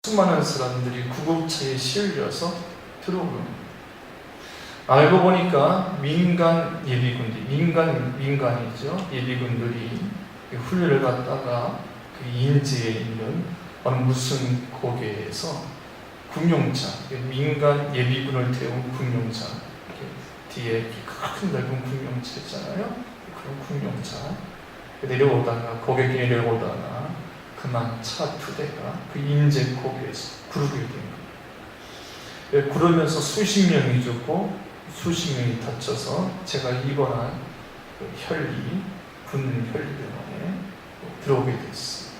수많은 사람들이 구급차에 실려서 들어오는 거예요. 알고 보니까 민간 예비군들이, 민간이죠. 예비군들이 훈련을 갖다가 그 인제에 있는 어느 무슨 고개에서 군용차, 민간 예비군을 태운 군용차, 뒤에 큰 넓은 군용차 있잖아요. 그런 군용차 내려오다가, 고객이 내려오다가 그만 차 두 대가 그 인제 고개에서 구르게 된 거예요. 구르면서 수십 명이 죽고 수십 명이 다쳐서 제가 입원한 그 군 혈리병원에 들어오게 됐어요.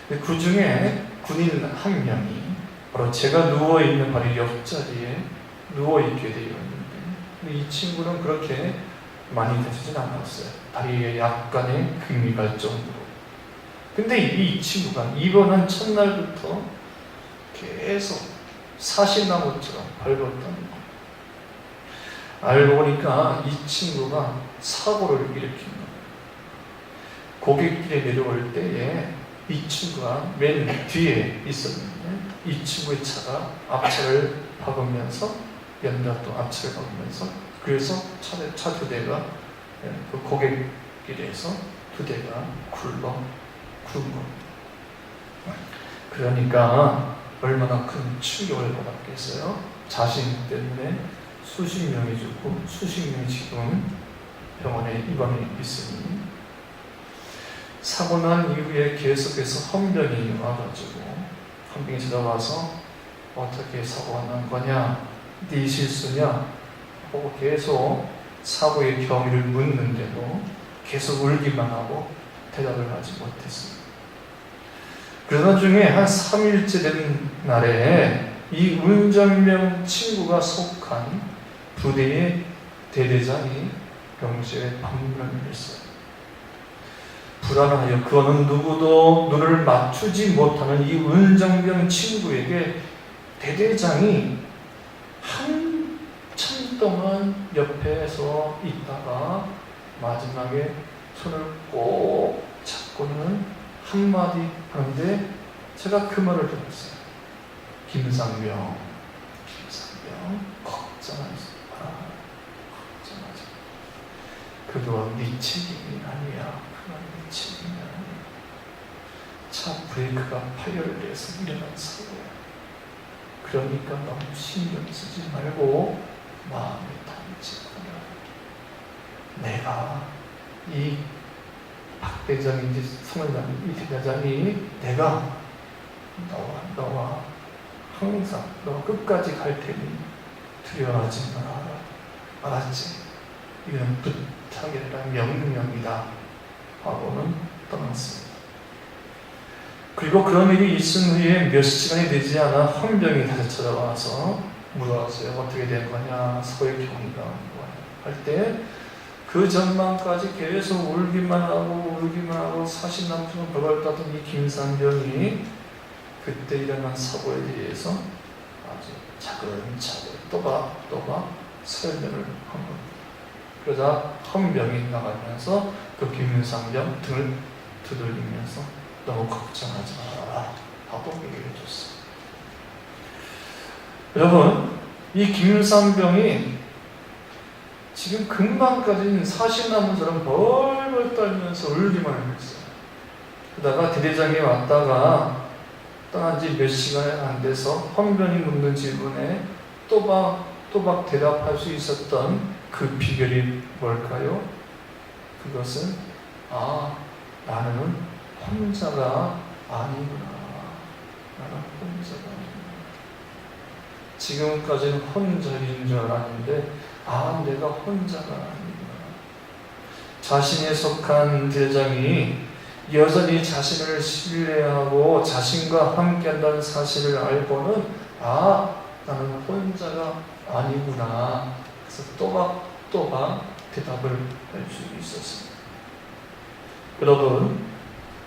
그 중에 군인 한 명이 바로 제가 누워있는 바로 옆자리에 누워있게 되었는데, 이 친구는 그렇게 많이 다치진 않았어요. 다리에 약간의 금이 갈 정도로. 근데 이 친구가 입원한 첫날부터 계속 사시나무처럼 밟았다는 거예요. 알고 보니까 이 친구가 사고를 일으킨 거예요. 고객길에 내려올 때에 이 친구가 맨 뒤에 있었는데, 이 친구의 차가 앞차를 박으면서, 연달아 또 앞차를 박으면서, 그래서 차 두 대가 그 고객길에서 두 대가 굴러 죽은 겁니다. 그러니까 얼마나 큰 충격을 받았겠어요. 자신 때문에 수십 명이 죽고 수십 명이 지금 병원에 입원해 있으니, 사고 난 이후에 계속해서 헌병이 와가지고, 헌병이 찾아와서 어떻게 사고가 난 거냐, 네 실수냐 하고 계속 사고의 경위를 묻는데도 계속 울기만 하고 대답을 하지 못했습니다. 그러던 중에 한 3일째 된 날에 이 운전병 친구가 속한 부대의 대대장이 병실에 방문을 했어요. 불안하여 그거는 누구도 눈을 맞추지 못하는 이 운전병 친구에게 대대장이 한참 동안 옆에서 있다가 마지막에 손을 꼭 잡고는 한마디 하는데, 제가 그 말을 들었어요. 김상병, 걱정하지 마. 걱정하지 마. 그건 네 책임이 아니야. 그건 네 책임이 아니야. 차 브레이크가 파열돼서 일어난 사고야. 그러니까 너무 신경 쓰지 말고 마음에 담지 마라. 내가 이 박 대장인지 성을 나는 이 대장이 내가 너와 항상 너와 끝까지 갈 테니 두려워하지 마라. 알았지? 이건 부탁이 아니라 명령이다 하고는 떠났습니다. 그리고 그런 일이 있은 후에 몇 시간이 되지 않아 헌병이 다시 찾아와서 물어봤어요. 어떻게 된 거냐, 사고의 경위가 뭐냐 할 때, 그 전만까지 계속 울기만 하고 사시나무처럼 벌벌 이 김상병이 그때 일어난 사고에 대해서 아주 차근차근 또박 설명을 한 겁니다. 그러자 헌병이 나가면서 그 김상병 등을 두들리면서 너무 걱정하지 마라 하고 얘기를 해줬어요. 여러분, 이 김상병이 지금 금방까지는 사시나무처럼 벌벌 떨면서 울기만 했어요. 그러다가 대대장이 왔다가 떠난 지 몇 시간이 안 돼서 헌병이 묻는 질문에 또박 대답할 수 있었던 그 비결이 뭘까요? 그것은 나는 혼자가 아니구나. 나는 혼자가 아니구나. 지금까지는 혼자인 줄 알았는데 내가 혼자가 아니구나. 자신에 속한 대장이 여전히 자신을 신뢰하고 자신과 함께한다는 사실을 알고는 나는 혼자가 아니구나. 그래서 또박 대답을 할 수 있었습니다. 여러분,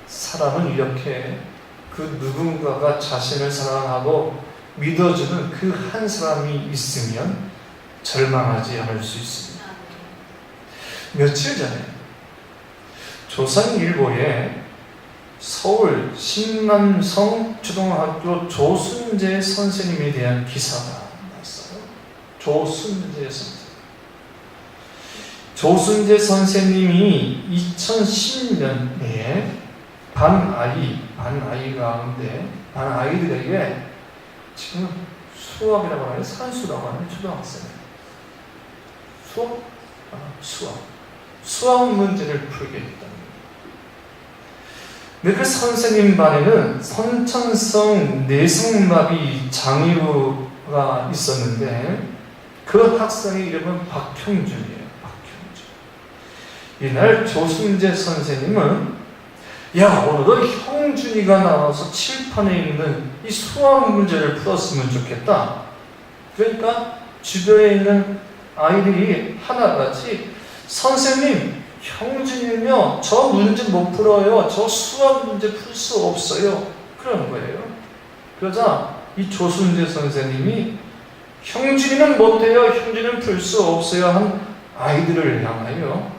사람은 이렇게 그 누군가가 자신을 사랑하고 믿어주는 그 한 사람이 있으면 절망하지 않을 수 있습니다. 며칠 전에 조선일보에 서울 신남성 초등학교 조순재 선생님에 대한 기사가 났어요. 조순재 선생님. 조순재 선생님이 2010년에 반 아이들에게 지금 수학이라고 하는 산수라고 하는 초등학생 수학 문제를 풀게 했답니다. 근데 그 선생님 반에는 선천성 내성마비 장애우가 있었는데 그 학생의 이름은 박형준이에요. 이날 조순재 선생님은 오늘은 형준이가 나와서 칠판에 있는 이 수학 문제를 풀었으면 좋겠다. 그러니까 주변에 있는 아이들이 하나같이 선생님, 형준이는요 저 문제 못 풀어요. 저 수학 문제 풀 수 없어요. 그러는 거예요. 그러자 이 조순재 선생님이 형준이는 못해요. 형준이는 풀 수 없어요. 한 아이들을 향하여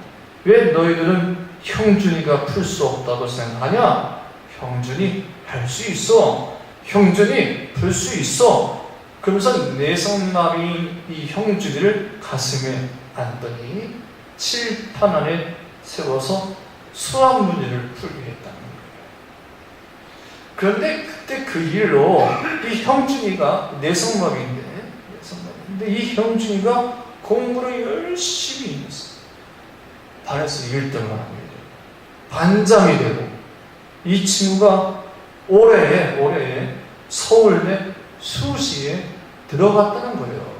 왜 너희들은 형준이가 풀 수 없다고 생각하냐? 형준이 할 수 있어. 형준이 풀 수 있어. 그러면서 내성마비 이 형준이를 가슴에 안더니 칠판 안에 세워서 수학 문제를 풀게 했다는 거예요. 그런데 그때 그 일로 이 형준이가 내성마비인데 이 형준이가 공부를 열심히 했어요. 반에서 1등을 하고 반장이 되고 이 친구가 올해에 서울대 수시에 들어갔다는 거예요.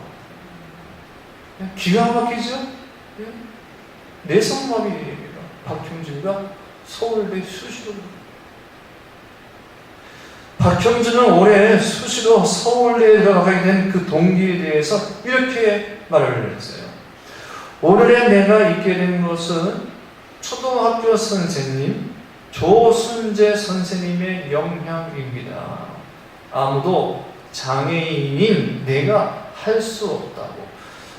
기가 막히죠? 내성마비입니다. 박형준이가 서울대 수시로 박형준은 올해 수시로 서울대에 들어가게 된 그 동기에 대해서 이렇게 말을 했어요. 오늘의 내가 있게 된 것은 초등학교 선생님 조순재 선생님의 영향입니다. 아무도 장애인인 내가 할 수 없다고,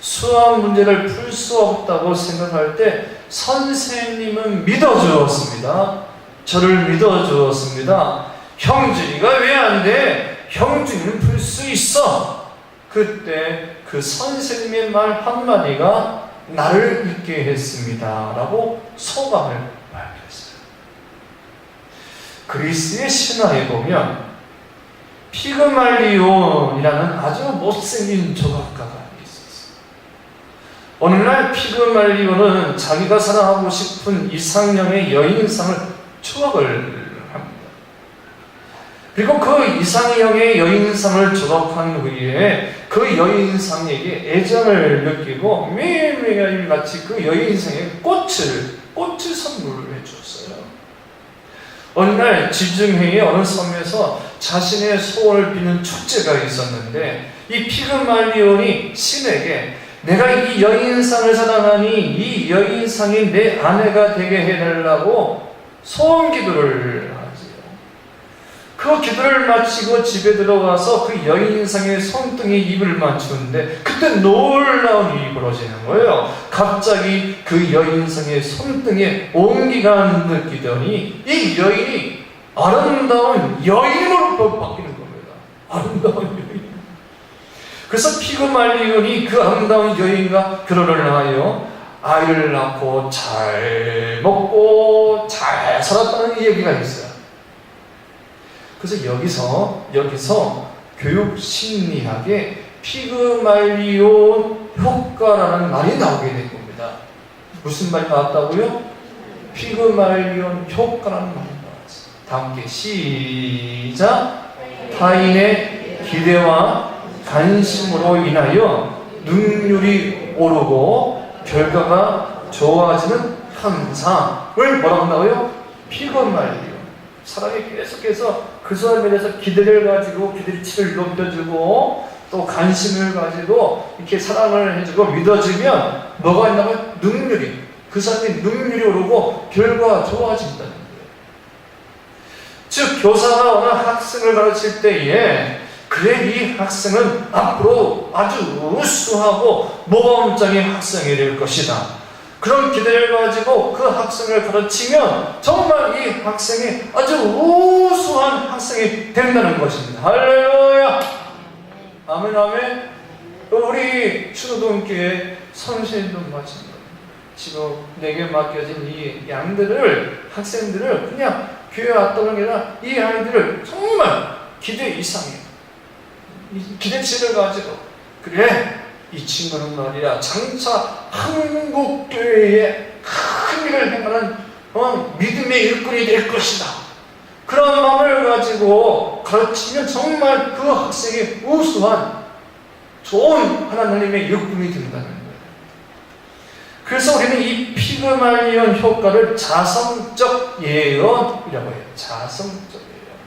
수학 문제를 풀 수 없다고 생각할 때 선생님은 믿어주었습니다. 저를 믿어주었습니다. 형준이가 왜 안 돼? 형준이는 풀 수 있어. 그때 그 선생님의 말 한마디가 나를 있게 했습니다. 라고 소감을 발표했어요. 그리스의 신화에 보면 피그말리온이라는 아주 못생긴 조각가가 있었어요. 어느 날 피그말리온은 자기가 사랑하고 싶은 이상형의 여인상을 추억을 합니다. 그리고 그 이상형의 여인상을 조각한 후에 그 여인상에게 애정을 느끼고 매일같이 그 여인상에 꽃을 선물을 해주었어요. 어느 날 지중해의 어느 섬에서 자신의 소원을 비는 축제가 있었는데 이 피그말리온이 신에게 내가 이 여인상을 사랑하니 이 여인상이 내 아내가 되게 해달라고 소원 기도를 하지요. 그 기도를 마치고 집에 들어가서 그 여인상의 손등에 입을 맞추는데 그때 놀라운 일이 벌어지는 거예요. 갑자기 그 여인상의 손등에 온기가 느끼더니 이 여인이 아름다운 여인으로 바뀌는 겁니다. 아름다운 여인. 그래서 피그말리온이 그 아름다운 여인과 결혼을 하여 아이를 낳고 잘 먹고 잘 살았다는 얘기가 있어요. 그래서 여기서 교육 심리학에 피그말리온 효과라는 말이 나오게 된 겁니다. 무슨 말이 나왔다고요? 피그말리온 효과라는 말이 나왔어요. 다 함께 시작. 타인의 기대와 관심으로 인하여 능률이 오르고 결과가 좋아지는 현상을 뭐라고 한다고요? 피그말리온. 사람이 계속해서 그 사람에 대해서 기대를 가지고 기대치를 높여주고 또 관심을 가지고 이렇게 사랑을 해주고 믿어주면 뭐가 있냐면 능률이, 그 사람의 능률이 오르고 결과가 좋아진다는 거예요. 즉 교사가 어느 학생을 가르칠 때에 그래 이 학생은 앞으로 아주 우수하고 모범장의 학생이 될 것이다. 그런 기대를 가지고 그 학생을 가르치면 정말 이 학생이 아주 우수한 학생이 된다는 것입니다. 할렐루야! 아멘, 아멘. 우리 추노동교회 선생님도 마찬가지입니다. 지금 내게 맡겨진 이 양들을, 학생들을 그냥 교회 왔다는 게 아니라 이 아이들을 정말 기대 이상이에요. 기대치를 가지고, 그래, 이 친구는 말이야 장차 한국교회에 큰 일을 행하는 믿음의 일꾼이 될 것이다. 그런 마음을 가지고 가르치면 정말 그 학생이 우수한 좋은 하나님의 일꾼이 된다는 거예요. 그래서 우리는 이 피그말리온 효과를 자성적 예언이라고 해요. 자성적 예언.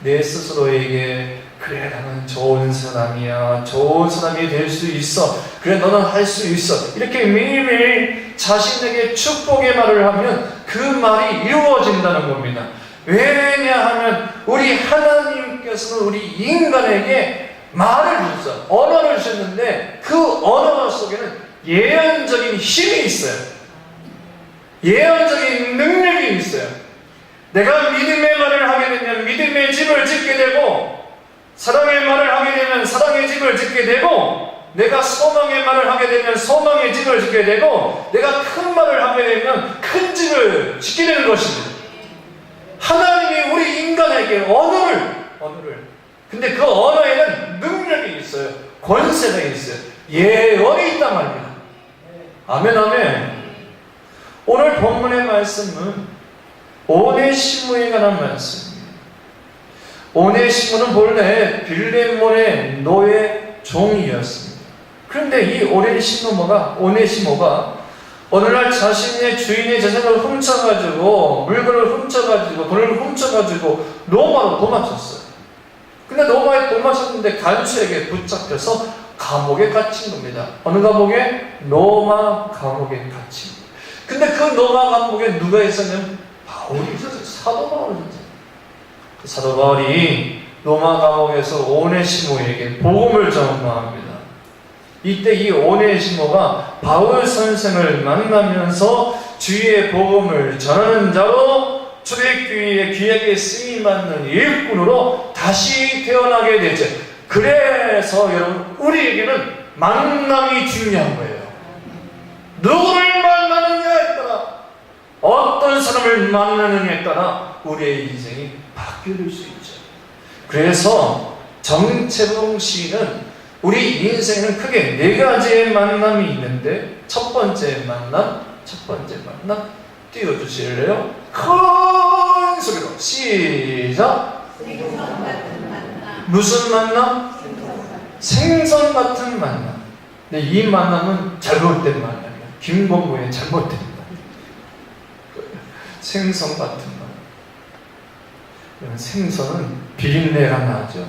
내 스스로에게 그래, 나는 좋은 사람이야, 좋은 사람이 될 수 있어, 그래, 너는 할 수 있어, 이렇게 매일매일 자신에게 축복의 말을 하면 그 말이 이루어진다는 겁니다. 왜냐하면 우리 하나님께서는 우리 인간에게 말을 주셨어요. 언어를 주셨는데 그 언어 속에는 예언적인 힘이 있어요. 예언적인 능력이 있어요. 내가 믿음의 말을 하게 되면 믿음의 집을 짓게 되고, 사랑의 말을 하게 되면 사랑의 집을 짓게 되고, 내가 소망의 말을 하게 되면 소망의 집을 짓게 되고, 내가 큰 말을 하게 되면 큰 집을 짓게 되는 것입니다. 하나님이 우리 인간에게 언어를 근데 그 언어에는 능력이 있어요. 권세가 있어요. 예언이 있단 말입니다. 아멘, 아멘. 오늘 본문의 말씀은 오네시모에 관한 말씀입니다. 오네시모는 본래 빌레몬의 노예 종이었습니다. 그런데 이 오네시모가 어느 날 자신의 주인의 재산을 훔쳐가지고, 물건을 훔쳐가지고, 돈을 훔쳐가지고 로마로 도망쳤어요. 근데 로마에 도망쳤는데 간수에게 붙잡혀서 감옥에 갇힌 겁니다. 어느 감옥에? 로마 감옥에 갇힌 겁니다. 근데 그 로마 감옥에 누가 있었냐면 바울이 있었어요. 사도 바울이 있었어요. 사도 바울이 로마 감옥에서 오네시모에게 복음을 전파합니다. 이때 이 오네시모가 바울 선생을 만나면서 주의 복음을 전하는 자로 초대교회에 귀하게 쓰임받는 일꾼으로 다시 태어나게 되죠. 그래서 여러분, 우리에게는 만남이 중요한 거예요. 누구를 만나느냐에 따라, 어떤 사람을 만나느냐에 따라 우리의 인생이 바뀔 수 있죠. 그래서 정채봉 시인은 우리 인생에는 크게 4가지의 만남이 있는데, 첫 번째 만남 띄워주실래요? 큰 소리로 시작. 무슨 만남? 생선 같은 만남. 근데 이 만남은 잘못된 만남이에요. 김건모의 잘못된 만남. 생선 같은 만남. 생선은 비린내가 나죠.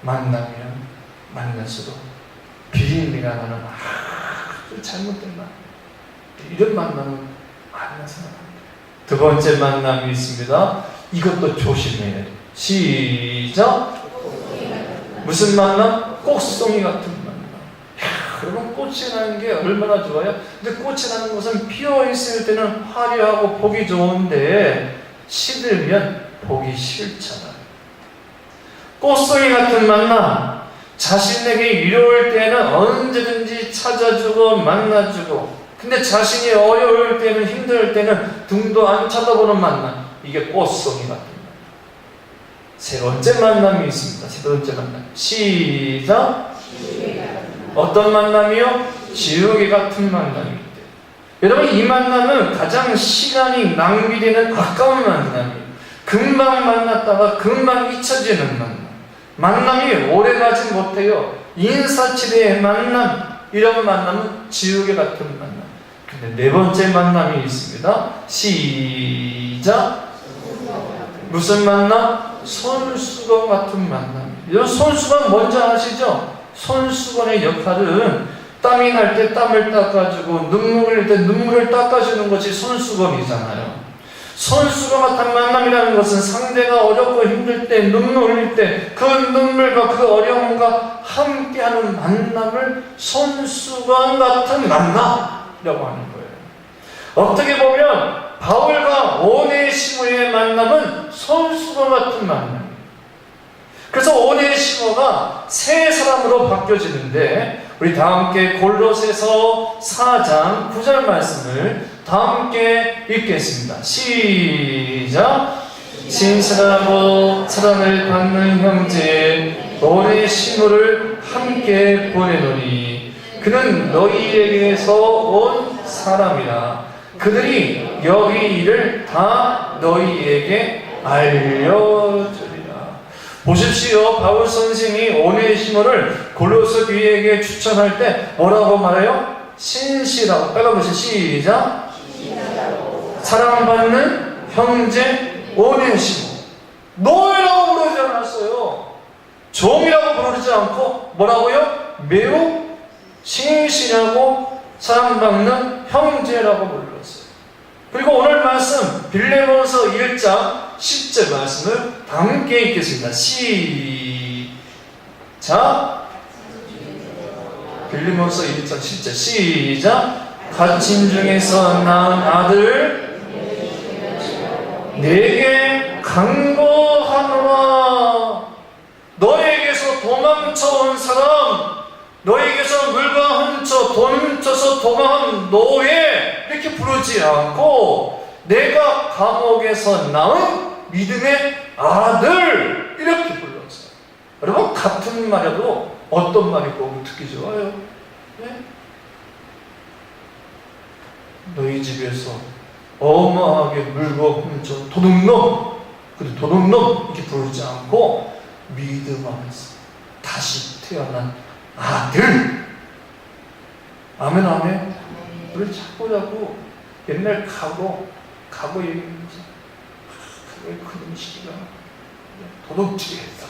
만나면 만날수록 비린내가 나는 아주 잘못된 만남. 이런 만남은 만나서는 안 돼요. 두 번째 만남이 있습니다. 이것도 조심해야 돼요. 시작. 무슨 만남? 꼭송이 같은 만남. 여러분, 꽃이 나는 게 얼마나 좋아요? 근데 꽃이 나는 것은 피어있을 때는 화려하고 보기 좋은데 시들면 보기 싫잖아요. 꽃송이 같은 만남, 자신에게 위로올 때는 언제든지 찾아주고 만나주고, 근데 자신이 어려울 때는, 힘들 때는 등도 안 쳐다보는 만남, 이게 꽃송이 같은 만남. 세 번째 만남이 있습니다. 세 번째 만남 시작. 어떤 만남이요? 지우개 같은 만남입니다. 여러분, 이 만남은 가장 시간이 낭비되는 아까운 만남이에요. 금방 만났다가 금방 잊혀지는 만남. 만남이 오래가지 못해요. 인사치레의 만남, 이런 만남은 지우개 같은 만남. 근데 네 번째 만남이 있습니다. 시작. 무슨 만남? 손수건 같은 만남. 이런 손수건 뭔지 아시죠? 손수건의 역할은 땀이 날 때 땀을 닦아주고, 눈물을 흘릴 때 눈물을 닦아주는 것이 손수건이잖아요. 손수건 같은 만남이라는 것은 상대가 어렵고 힘들 때, 눈물 흘릴 때 그 눈물과 그 어려움과 함께하는 만남을 손수건 같은 만남이라고 하는 거예요. 어떻게 보면 바울과 오네시모의 만남은 손수건 같은 만남이에요. 그래서 오네시모가 새 사람으로 바뀌어지는데, 우리 다 함께 골로새서 4장 9절 말씀을 다 함께 읽겠습니다. 시작. 신실하고 사랑을 받는 형제 오네시모를 함께 보내노니 그는 너희에게서 온 사람이라. 그들이 여기 일을 다 너희에게 알려주리라. 보십시오. 바울 선생이 오네시모를 골로새 교회에게 추천할 때 뭐라고 말해요? 신실하고, 빨간글씨 시작. 사랑받는 형제 오네시모. 너희라고 부르지 않았어요. 종이라고 부르지 않고 뭐라고요? 매우 신실하고 사랑받는 형제라고 불렀어요. 그리고 오늘 말씀 빌레몬서 1장 10절 말씀을 다 함께 읽겠습니다. 시작. 빌레몬서 1장 10절 시작. 갇힌 중에서 낳은 아들 내게 강구하노라. 너에게서 도망쳐온 사람, 너에게서 물건 훔쳐 돈 훔쳐서 도망한 노예 이렇게 부르지 않고 내가 감옥에서 낳은 믿음의 아들 이렇게 불렀어요. 여러분, 같은 말이라도 어떤 말이고 듣기 좋아요? 네? 너희 집에서 어마하게 물건 훔쳐 도둑놈, 근데 도둑놈 이렇게 부르지 않고 믿음 안에서 다시 태어난 아들. 아멘, 아멘. 우리 자꾸 옛날 과거 얘기하면서 왜 그런 시기가 도둑질했다.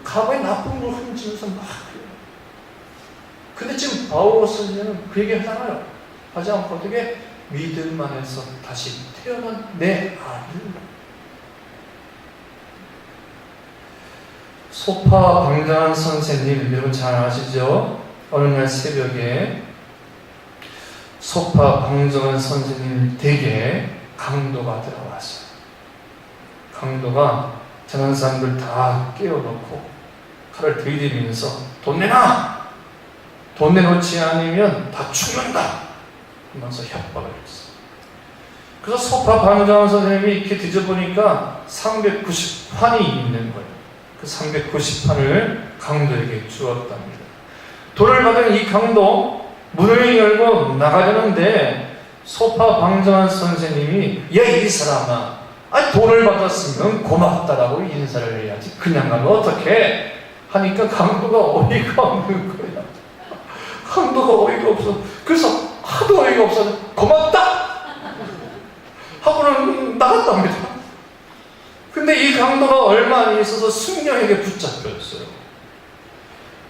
과거에 나쁜 걸 훔치면서 막 그래요. 근데 지금 바울 선생님은 그 얘기 하잖아요. 하지 않고 어떻게 믿음 안에서 다시 태어난 내 아들. 소파 방장한 선생님 여러분 잘 아시죠? 어느 날 새벽에 소파 방장한 선생님 댁에 강도가 들어왔어요. 강도가 자는 사람들 다 깨워놓고 칼을 들이대면서 돈 내놔! 돈 내놓지 않으면 다 죽는다! 하면서 협박을 했어요. 그래서 소파 방장한 선생님이 이렇게 뒤져보니까 390환이 있는 거예요. 그 390판을 강도에게 주었답니다. 돈을 받은 이 강도 문을 열고 나가려는데 소파 방장한 선생님이 야, 이 사람아, 돈을 받았으면 고맙다라고 인사를 해야지 그냥 가면 어떡해? 하니까 강도가 어이가 없는 거야. 강도가 어이가 없어. 그래서 하도 어이가 없어서 고맙다! 하고는 나갔답니다. 근데 이 강도가 얼마 안 있어서 승려에게 붙잡혔어요.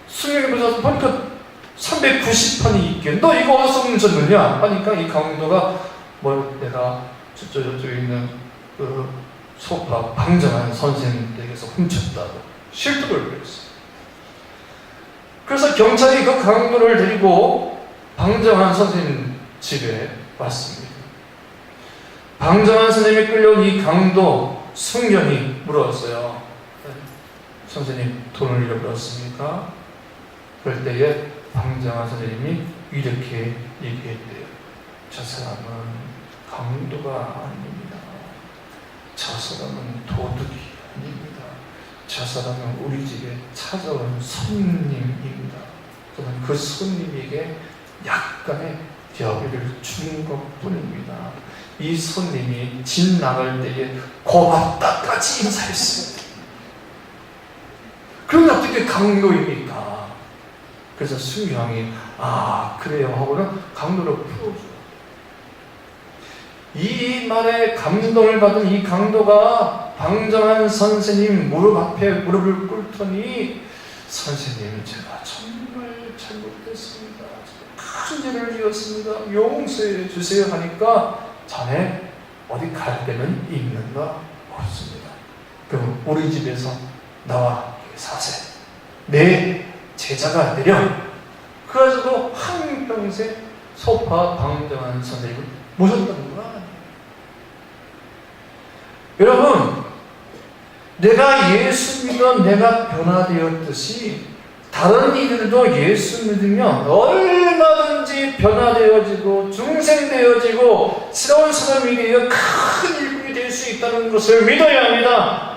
승려에게 붙잡혀서 보니까 390판이 있게 너 이거 어디서 훔쳤느냐? 하니까 이 강도가 내가 저쪽에 있는 그 소파 방장한 선생님에게서 훔쳤다고 실토를 벌였어요. 그래서 경찰이 그 강도를 데리고 방장한 선생님 집에 왔습니다. 방장한 선생님이 끌려온 이 강도 승려이 물었어요. 선생님, 돈을 잃어버렸습니까? 그럴 때에 방장한 선생님이 이렇게 얘기했대요. 저 사람은 강도가 아닙니다. 저 사람은 도둑이 아닙니다. 저 사람은 우리 집에 찾아온 손님입니다. 저는 그 손님에게 약간의 여비를 준 것뿐입니다. 이 손님이 집 나갈 때에 고맙다까지 인사했습니다. 그런데 어떻게 강도입니까? 그래서 승려왕이 그래요 하고는 강도를 풀어줘요. 이 말에 감동을 받은 이 강도가 방장한 선생님 무릎 앞에 무릎을 꿇더니 선생님, 제가 정말 잘못했습니다. 큰 죄를 지었습니다. 용서해 주세요 하니까 자네 어디 갈 데는 있는가? 없습니다. 그럼 우리 집에서 나와 사세. 내 제자가 되려. 그래가지고 한평생 소파 방정한 선생님을 모셨다는 거야. 여러분, 내가 예수 믿어 내가 변화되었듯이 다른 이들도 예수 믿으면 얼마든지 변화되어지고 중생되어지고 새로운 사람이 되어 큰 일꾼이 될 수 있다는 것을 믿어야 합니다.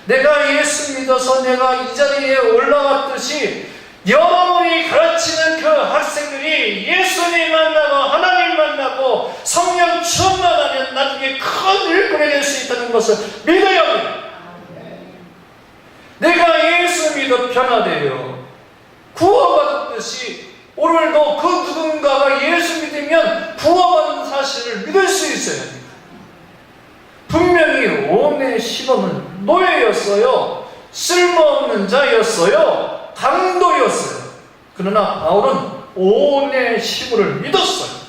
내가 예수 믿어서 내가 이 자리에 올라왔듯이 여러분이 가르치는 그 학생들이 예수님 만나고 하나님 만나고 성령 충만하면 나중에 큰 일꾼이 될 수 있다는 것을 믿어야 합니다. 내가 예수 믿어 변화되어 구원받았듯이 오늘도 그 누군가가 예수 믿으면 구원받은 사실을 믿을 수 있어야 합니다. 분명히 오네시모는 노예였어요. 쓸모없는 자였어요. 강도였어요. 그러나 바울은 오네시모를 믿었어요.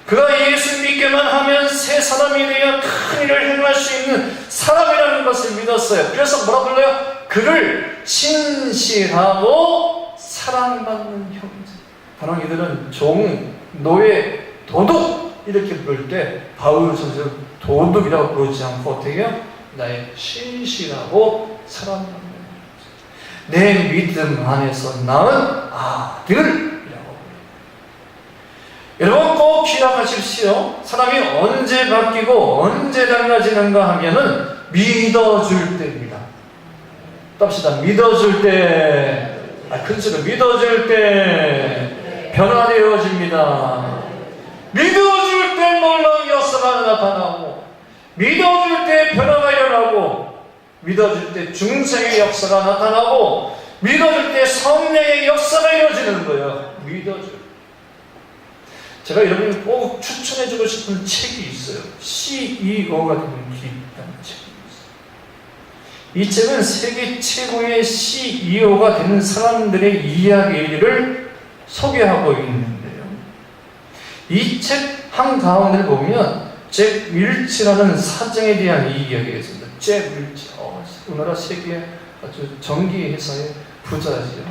그가 예수 믿기만 하면 새 사람이 되어 큰 일을 행할 수 있는 사람이라는 것을 믿었어요. 그래서 뭐라 불러요? 그를 신실하고 사랑받는 형제. 바로 이들은 종, 노예, 도둑 이렇게 부를 때 바울 선생은 도둑이라고 부르지 않고 어떻게 해요? 나의 신실하고 사랑받는 형제. 내 믿음 안에서 낳은 아들이라고. 여러분 꼭 기억하십시오. 사람이 언제 바뀌고 언제 달라지는가 하면은 믿어줄 때입니다. 봅시다. 믿어줄 때, 큰 소리로 믿어줄 때 변화되어집니다. 믿어줄 때 놀라운 역사가 나타나고, 믿어줄 때 변화가 일어나고, 믿어줄 때 중생의 역사가 나타나고, 믿어줄 때 성령의 역사가 이루어지는 거예요. 믿어줄. 제가 여러분이 꼭 추천해주고 싶은 책이 있어요. CEO가 되는 길이라는 책이 있어요. 이 책은 세계 최고의 CEO가 되는 사람들의 이야기를 소개하고 있는데요. 이 책 한가운데 보면 잭 윌치라는 사장에 대한 이야기가 있습니다. 잭 윌치, 우리나라 세계 아주 전기회사의 부자지요.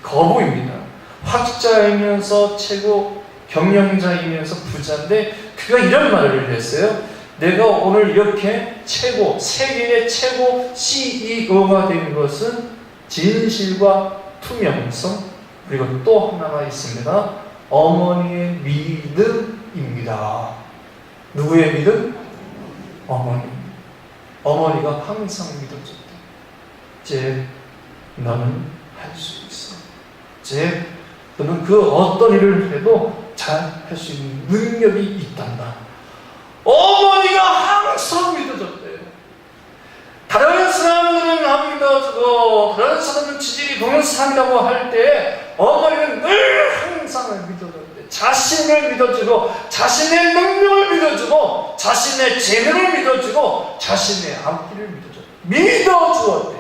거부입니다. 학자이면서 최고 경영자이면서 부자인데 그가 이런 말을 했어요. 내가 오늘 이렇게 최고, 세계의 최고 CEO가 된 것은 진실과 투명성, 그리고 또 하나가 있습니다. 어머니의 믿음입니다. 누구의 믿음? 어머니. 어머니가 항상 믿어줬다. 제 너는 할 수 있어. 제 너는 그 어떤 일을 해도 잘 할 수 있는 능력이 있단다. 어머니가 항상 믿어줬대요. 다른 사람들은 안 믿어주고 다른 사람은 지질이 동영상이라고 할 때 어머니는 늘 항상 믿어줬대. 자신을 믿어주고 자신의 능력을 믿어주고 자신의 재능을 믿어주고 자신의 앞길을 믿어주었대.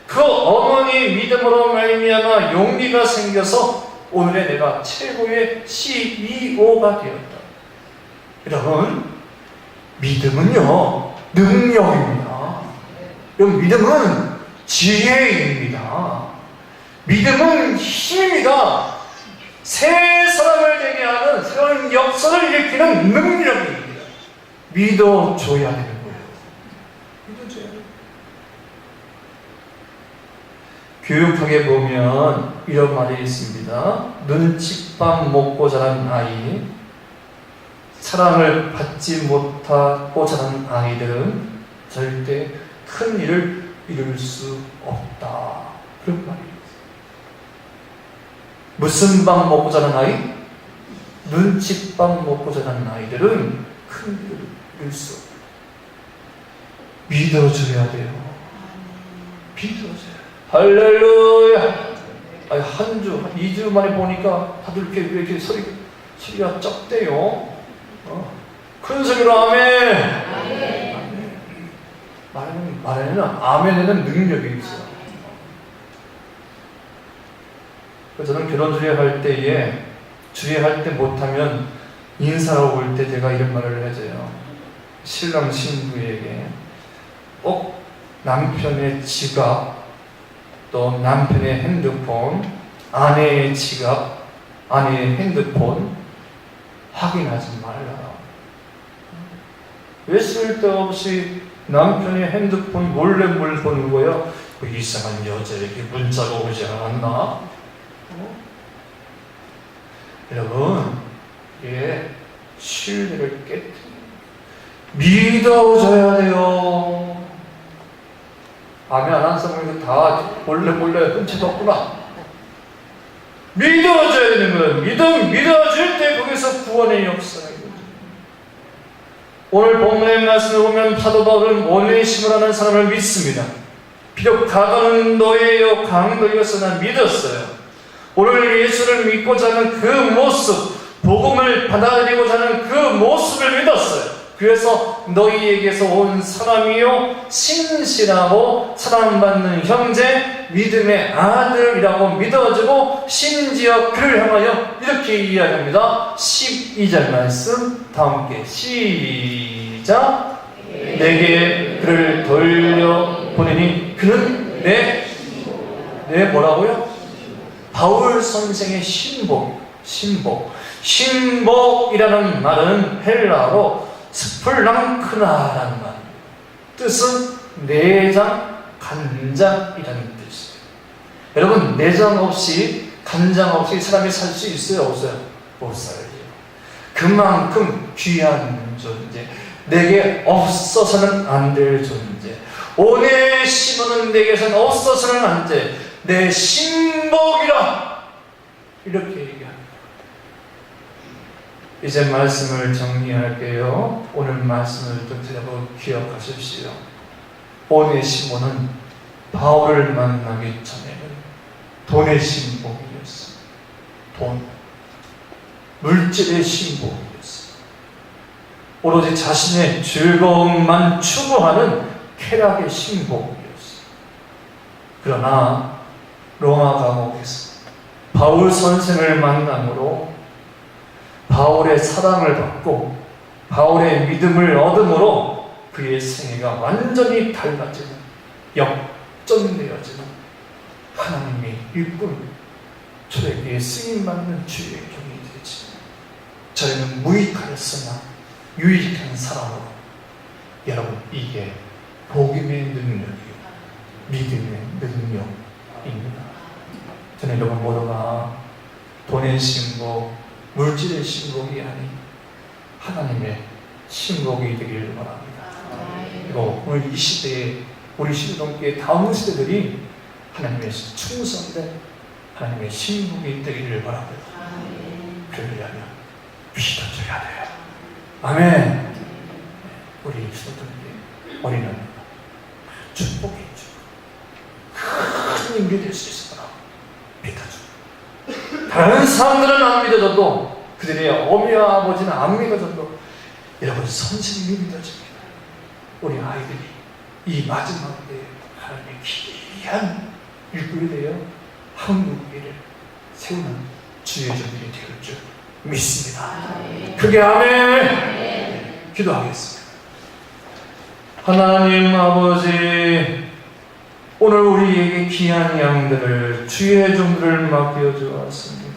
그 어머니 믿음으로 말미암아 용기가 생겨서 오늘의 내가 최고의 CEO가 되었다. 여러분, 믿음은요 능력입니다. 여러분, 믿음은 지혜입니다. 믿음은 힘입니다. 새 사람을 되게 하는 새로운 역사를 일으키는 능력입니다. 믿어줘야 되는 거예요. 믿어줘야 돼요. 교육학에 보면 이런 말이 있습니다. 눈칫밥 먹고 자란 아이, 사랑을 받지 못하고 자란 아이들은 절대 큰 일을 이룰 수 없다. 그런 말이 있어요. 무슨 밥 먹고 자란 아이? 눈칫밥 먹고 자란 아이들은 큰 일을 이룰 수 없다. 믿어줘야 돼요. 믿어줘야. 할렐루야. 아니, 한 주, 한 2주 만에 보니까 다들 이렇게 소리가 적대요. 큰 소리로 아멘. 말에는 아멘에는 능력이 있어요. 그래서 저는 결혼 주례할 때에 주례할 때 못하면 인사하고 올 때 제가 이런 말을 해줘요. 신랑 신부에게 꼭 남편의 지갑 또 남편의 핸드폰, 아내의 지갑, 아내의 핸드폰 확인하지 말라. 왜 쓸데없이 남편의 핸드폰 몰래 보는 거야? 그 이상한 여자에게 문자가 오지 않았나? 여러분, 이게 신뢰를 깨뜨려. 믿어줘야 돼요. 아멘 안 한 사람이 다 몰래 훔쳐뒀구나. 믿어줘야 되는 거예요. 믿어줄 때 거기서 구원의 역사가 있거든요. 오늘 본문의 말씀을 보면 사도 바울은 오네시모를 하는 사람을 믿습니다. 비록 다가오는 너예요 강도였으나 믿었어요. 오늘 예수를 믿고자 하는 그 모습, 복음을 받아들이고자 하는 그 모습을 믿었어요. 그래서 너희에게서 온 사람이요 신실하고 사랑받는 형제, 믿음의 아들이라고 믿어주고 심지어 그를 향하여 이렇게 이야기합니다. 12절 말씀 다 함께 시작. 내게 그를 돌려보내니 그는 내 뭐라고요? 바울 선생의 신복이라는 말은 헬라어로 스플랑크나라는 말. 뜻은 내장, 간장이라는 뜻이에요. 여러분, 내장 없이, 간장 없이 사람이 살 수 있어요? 없어요? 못 살아요. 그만큼 귀한 존재, 내게 없어서는 안 될 존재, 오네시모는 내게서는 없어서는 안 돼. 내 신복이라 이렇게 얘기합니다. 이제 말씀을 정리할게요. 오늘 말씀을 좀 들어보고 기억하십시오. 오네시모는 바울을 만나기 전에는 돈의 신복이었어요. 물질의 신복이었어요. 오로지 자신의 즐거움만 추구하는 쾌락의 신복이었어요. 그러나 로마 감옥에서 바울 선생을 만남으로 바울의 사랑을 받고 바울의 믿음을 얻음으로 그의 생애가 완전히 달라지는, 역전되어지는 하나님의 일꾼, 저에게 쓰임받는 주의 종이 되지. 저희는 무익하였으나 유익한 사람으로, 여러분, 이게 복음의 능력이요 믿음의 능력입니다. 저는 여러분 모두가 돈의 신복, 물질의 신복이 아닌 하나님의 신복이 되기를 바랍니다. 그리고 오늘 이 시대에, 우리 신동교회 다음 세대들이 하나님의 충성된 하나님의 신복이 되기를 바랍니다. 그러려면 믿어줘야 돼요. 아멘. 우리 신동교회 어린아이가 축복해 주고 큰 인물이 될 수 있을 거라고 믿어줘. 다른 사람들은 안 믿어줘도, 그들의 어미와 아버지는 안 믿어줘도 여러분 선생님이 믿어집니다. 우리 아이들이 이 마지막 때에 하나님의 귀한 일꾼이 되어 한국교회를 세우는 주의 종들이 되을 줄 믿습니다. 그게 아멘. 기도하겠습니다. 하나님 아버지, 오늘 우리에게 귀한 양들을, 주의 종들을 맡겨 주었습니다.